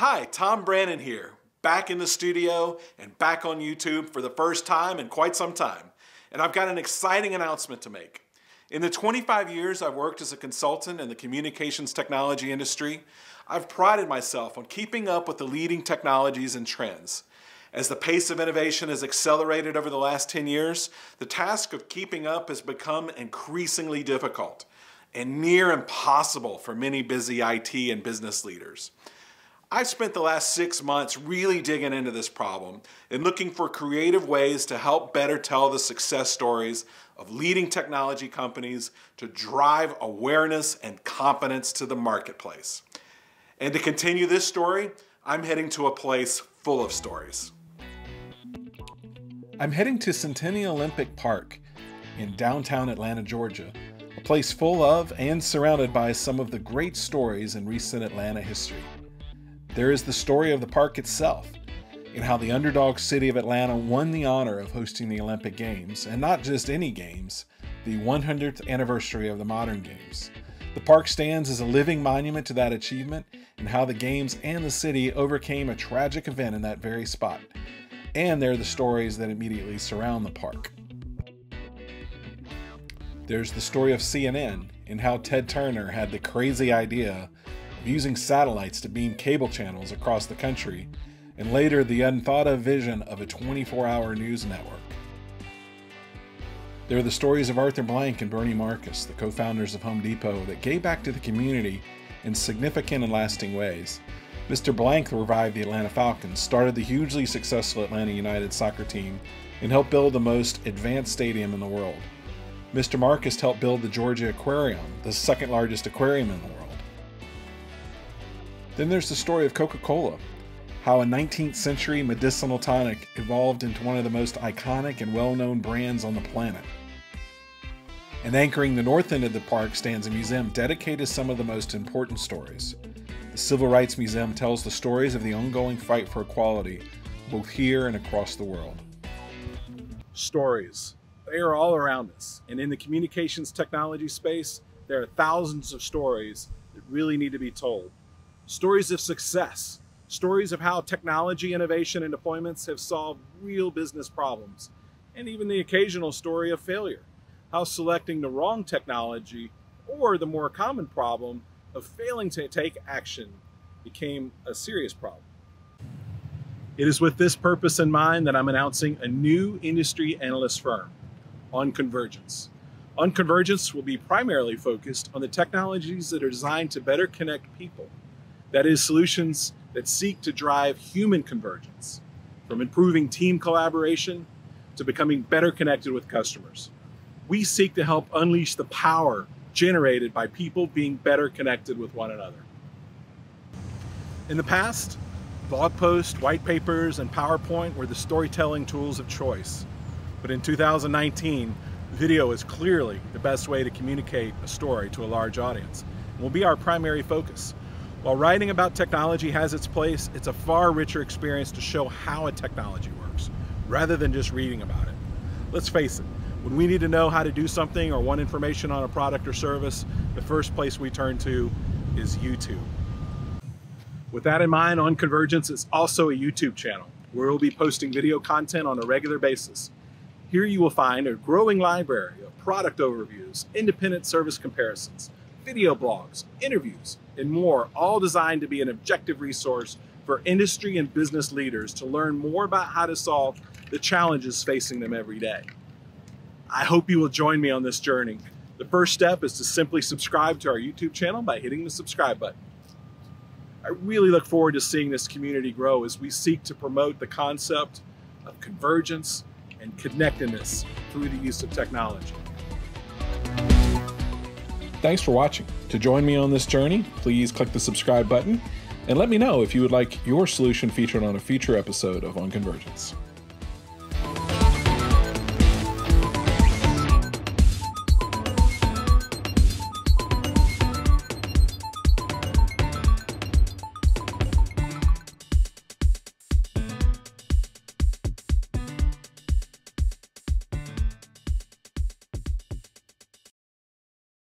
Hi, Tom Brannon here, back in the studio and back on YouTube for the first time in quite some time. And I've got an exciting announcement to make. In the 25 years I've worked as a consultant in the communications technology industry, I've prided myself on keeping up with the leading technologies and trends. As the pace of innovation has accelerated over the last 10 years, the task of keeping up has become increasingly difficult and near impossible for many busy IT and business leaders. I've spent the last 6 months really digging into this problem and looking for creative ways to help better tell the success stories of leading technology companies to drive awareness and confidence to the marketplace. And to continue this story, I'm heading to a place full of stories. I'm heading to Centennial Olympic Park in downtown Atlanta, Georgia, a place full of and surrounded by some of the great stories in recent Atlanta history. There is the story of the park itself, and how the underdog city of Atlanta won the honor of hosting the Olympic Games, and not just any games, the 100th anniversary of the modern games. The park stands as a living monument to that achievement, and how the games and the city overcame a tragic event in that very spot. And there are the stories that immediately surround the park. There's the story of CNN, and how Ted Turner had the crazy idea using satellites to beam cable channels across the country, and later the unthought-of vision of a 24-hour news network. There are the stories of Arthur Blank and Bernie Marcus, the co-founders of Home Depot, that gave back to the community in significant and lasting ways. Mr. Blank revived the Atlanta Falcons, started the hugely successful Atlanta United soccer team, and helped build the most advanced stadium in the world. Mr. Marcus helped build the Georgia Aquarium, the second largest aquarium in the world. Then there's the story of Coca-Cola, how a 19th century medicinal tonic evolved into one of the most iconic and well-known brands on the planet. And anchoring the north end of the park stands a museum dedicated to some of the most important stories. The Civil Rights Museum tells the stories of the ongoing fight for equality, both here and across the world. Stories. They are all around us. And in the communications technology space, there are thousands of stories that really need to be told. Stories of success, stories of how technology innovation and deployments have solved real business problems, and even the occasional story of failure, how selecting the wrong technology or the more common problem of failing to take action became a serious problem. It is with this purpose in mind that I'm announcing a new industry analyst firm, ONConvergence. ONConvergence will be primarily focused on the technologies that are designed to better connect people. That is, solutions that seek to drive human convergence, from improving team collaboration to becoming better connected with customers. We seek to help unleash the power generated by people being better connected with one another. In the past, blog posts, white papers, and PowerPoint were the storytelling tools of choice. But in 2019, video is clearly the best way to communicate a story to a large audience and will be our primary focus. While writing about technology has its place, it's a far richer experience to show how a technology works, rather than just reading about it. Let's face it, when we need to know how to do something or want information on a product or service, the first place we turn to is YouTube. With that in mind, ONConvergence is also a YouTube channel where we'll be posting video content on a regular basis. Here you will find a growing library of product overviews, independent service comparisons, video blogs, interviews, and more, all designed to be an objective resource for industry and business leaders to learn more about how to solve the challenges facing them every day. I hope you will join me on this journey. The first step is to simply subscribe to our YouTube channel by hitting the subscribe button. I really look forward to seeing this community grow as we seek to promote the concept of convergence and connectedness through the use of technology. Thanks for watching. To join me on this journey, please click the subscribe button and let me know if you would like your solution featured on a future episode of ONConvergence.